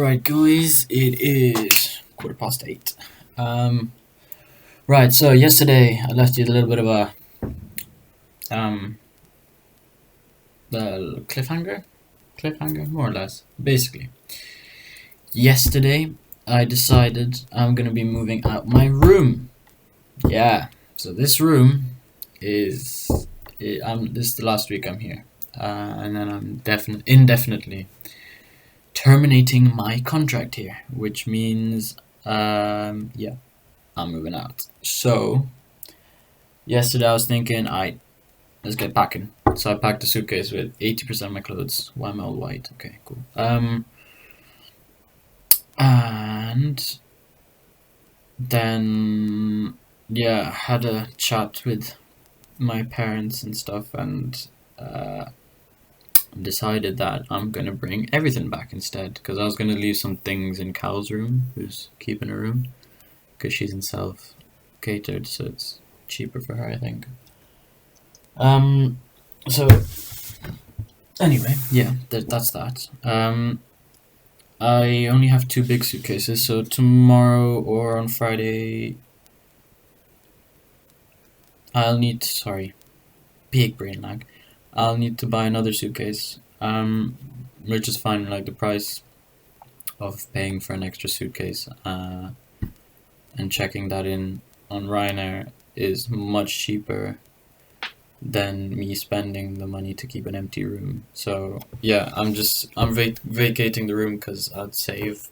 Alright guys, it is 8:15. Right, so yesterday I left you a little bit of a the cliffhanger, more or less. Basically, yesterday I decided I'm gonna be moving out my room. Yeah, so this room is this is the last week I'm here, and then I'm indefinitely terminating my contract here, which means yeah, I'm moving out. So yesterday I was thinking, let's get packing. So I packed a suitcase with 80% of my clothes. Why am I all white? Okay, cool. And then yeah, had a chat with my parents and stuff, and decided that I'm gonna bring everything back instead, because I was gonna leave some things in Cal's room, who's keeping a room, because she's in self catered, so it's cheaper for her, I think. So anyway, yeah, that's that. I only have 2 big suitcases, so tomorrow or on Friday big brain lag. I'll need to buy another suitcase. We're just finding like the price of paying for an extra suitcase, and checking that in on Ryanair is much cheaper than me spending the money to keep an empty room. So yeah, I'm vacating the room because I'd save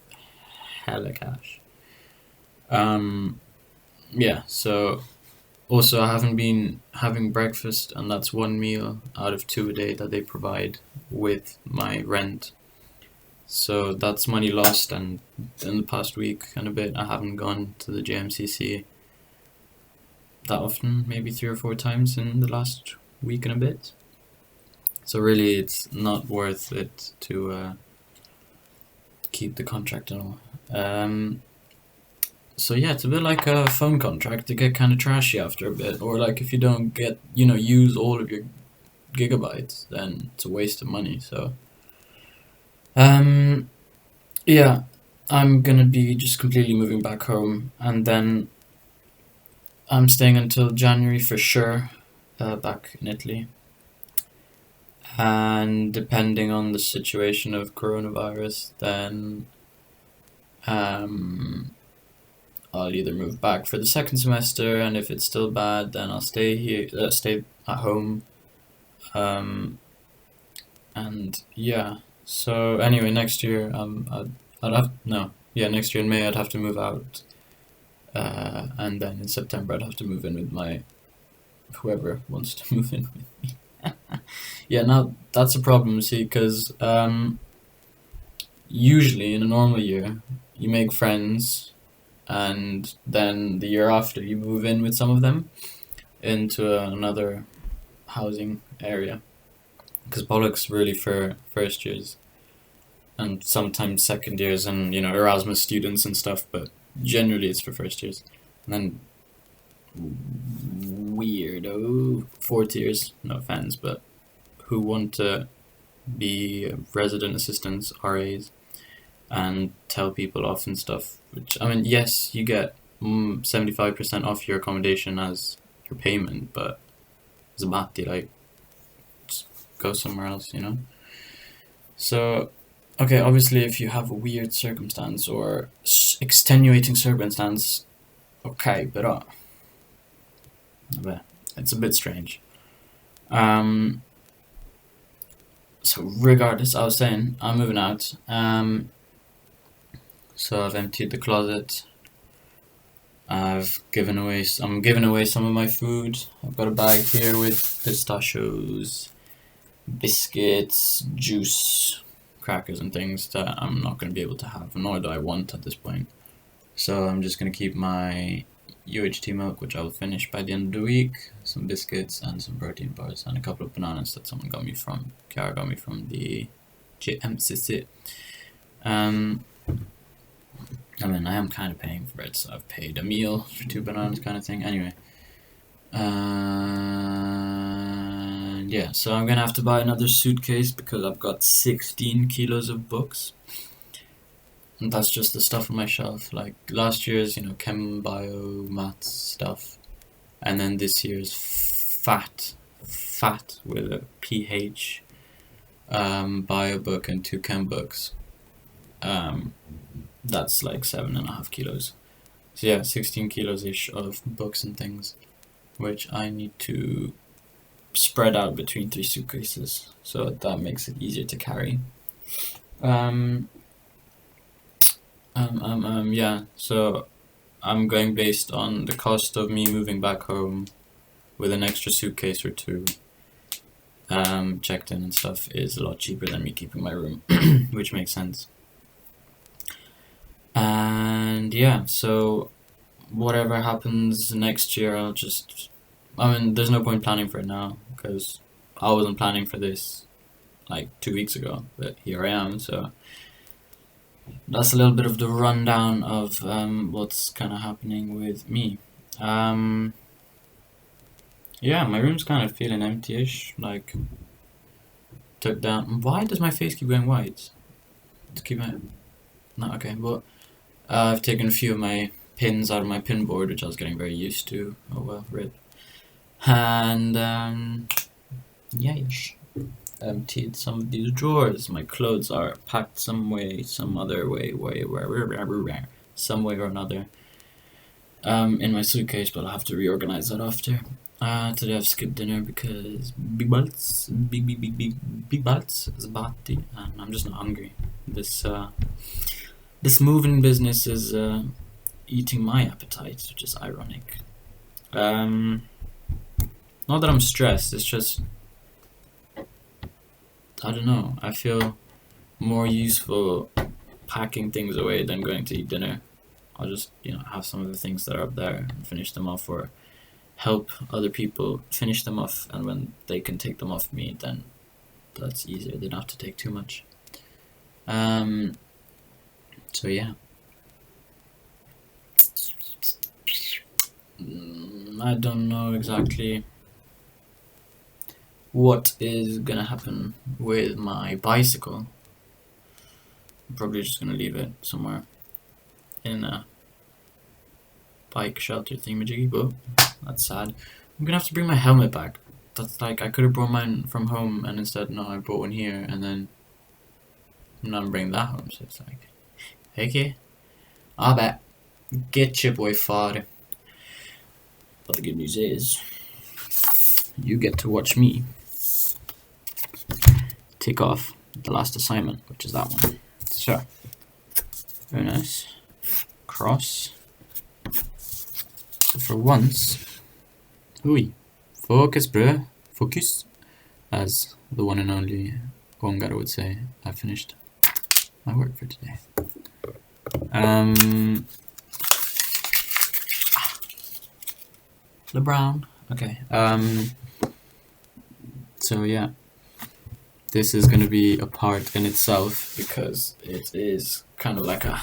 hella cash. Yeah, so also I haven't been having breakfast, and that's 1 meal out of 2 a day that they provide with my rent. So that's money lost, and in the past week and a bit I haven't gone to the JMCC that often, maybe 3 or 4 times in the last week and a bit. So really it's not worth it to keep the contract and all. So yeah, it's a bit like a phone contract. They get kind of trashy after a bit, or like if you don't get, use all of your gigabytes, then it's a waste of money. So yeah, I'm gonna be just completely moving back home, and then I'm staying until January for sure, back in Italy. And depending on the situation of coronavirus, then I'll either move back for the second semester, and if it's still bad, then I'll stay here, stay at home. And yeah. So anyway, next year, next year in May I'd have to move out, and then in September I'd have to move in with whoever wants to move in with me. Yeah, now that's a problem, see, because usually in a normal year you make friends, and then the year after you move in with some of them into another housing area, because Pollock's really for first years and sometimes second years, and Erasmus students and stuff, but generally it's for first years. And then weirdo fourth years, no offense, but who want to be resident assistants, RAs, and tell people off and stuff, which, I mean, yes, you get 75% off your accommodation as your payment, but Zabati, like, just go somewhere else, So, okay, obviously if you have a weird circumstance or extenuating circumstance, okay, but it's a bit strange. So regardless, I was saying, I'm moving out. So I've emptied the closet. I'm giving away some of my food. I've got a bag here with pistachios, biscuits, juice, crackers and things that I'm not going to be able to have, nor do I want at this point. So I'm just going to keep my UHT milk, which I'll finish by the end of the week, some biscuits and some protein bars, and a couple of bananas that Kiara got me from the JMCC. I mean, I am kind of paying for it, so I've paid a meal for 2 bananas kind of thing. Anyway. Yeah, so I'm gonna have to buy another suitcase because I've got 16 kilos of books. that's just the stuff on my shelf. Like last year's, chem, bio, maths stuff, and then this year's fat with a PH, bio book and 2 chem books. That's like 7.5 kilos. So yeah, 16 kilos ish of books and things, which I need to spread out between 3 suitcases, so that makes it easier to carry. Yeah, so I'm going based on the cost of me moving back home with an extra suitcase or 2, checked in and stuff, is a lot cheaper than me keeping my room, which makes sense. And yeah, so whatever happens next year, there's no point planning for it now, because I wasn't planning for this like 2 weeks ago, but here I am. So that's a little bit of the rundown of what's kind of happening with me. Yeah, my room's kind of feeling empty-ish, like took down. Why does my face keep going white? No, okay, well, I've taken a few of my pins out of my pin board, which I was getting very used to. Oh well, rip. And yeah, emptied some of these drawers. My clothes are packed some way, some other way, some way or another, in my suitcase, but I'll have to reorganize that after. Today I've skipped dinner because big balls is batti, and I'm just not hungry. This moving business is eating my appetite, which is ironic. Not that I'm stressed, it's just, I don't know, I feel more useful packing things away than going to eat dinner. I'll just, have some of the things that are up there and finish them off, or help other people finish them off, and when they can take them off me, then that's easier. They don't have to take too much. So yeah. I don't know exactly what is gonna happen with my bicycle. I'm probably just gonna leave it somewhere in a bike shelter thingamajiggy, but that's sad. I'm gonna have to bring my helmet back. That's like, I could have brought mine from home, and instead, no, I brought one here, and then now I'm bringing that home, so it's like, okay, I bet. Get your boy far. But the good news is, you get to watch me tick off the last assignment, which is that one. So, very nice. Cross. So for once, focus, bro. Focus. As the one and only Ongaro would say, I finished my work for today. LeBron. Okay. So yeah, this is gonna be a part in itself because it is kind of like a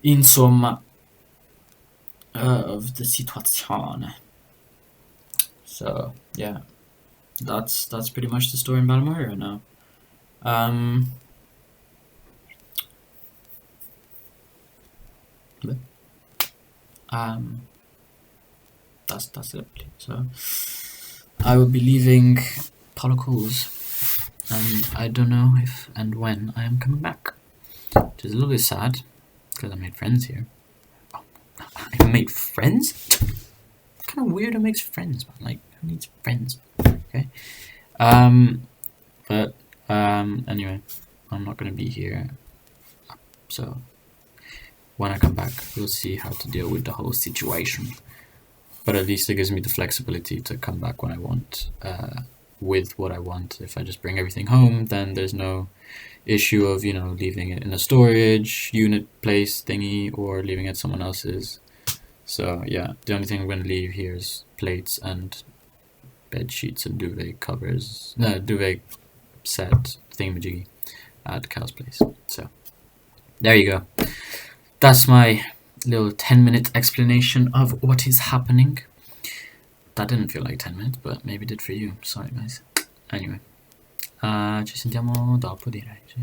insomma of the situation. So yeah, that's pretty much the story in Balmoral right now. That's it. So I will be leaving Polacools, and I don't know if and when I am coming back, which is a little bit sad because I made friends here. Oh, I made friends? What kind of weirdo makes friends, man? Like, who needs friends? Okay. But anyway, I'm not gonna be here, so when I come back, we'll see how to deal with the whole situation. But at least it gives me the flexibility to come back when I want, with what I want. If I just bring everything home, then there's no issue of, leaving it in a storage unit place thingy or leaving it someone else's. So yeah, the only thing I'm going to leave here is plates and bed sheets and duvet covers. No, duvet set thingamajiggy at Cal's place. So there you go. That's my little 10-minute explanation of what is happening. That didn't feel like 10 minutes, but maybe it did for you. Sorry guys. Anyway, ci sentiamo dopo, direi. Sì.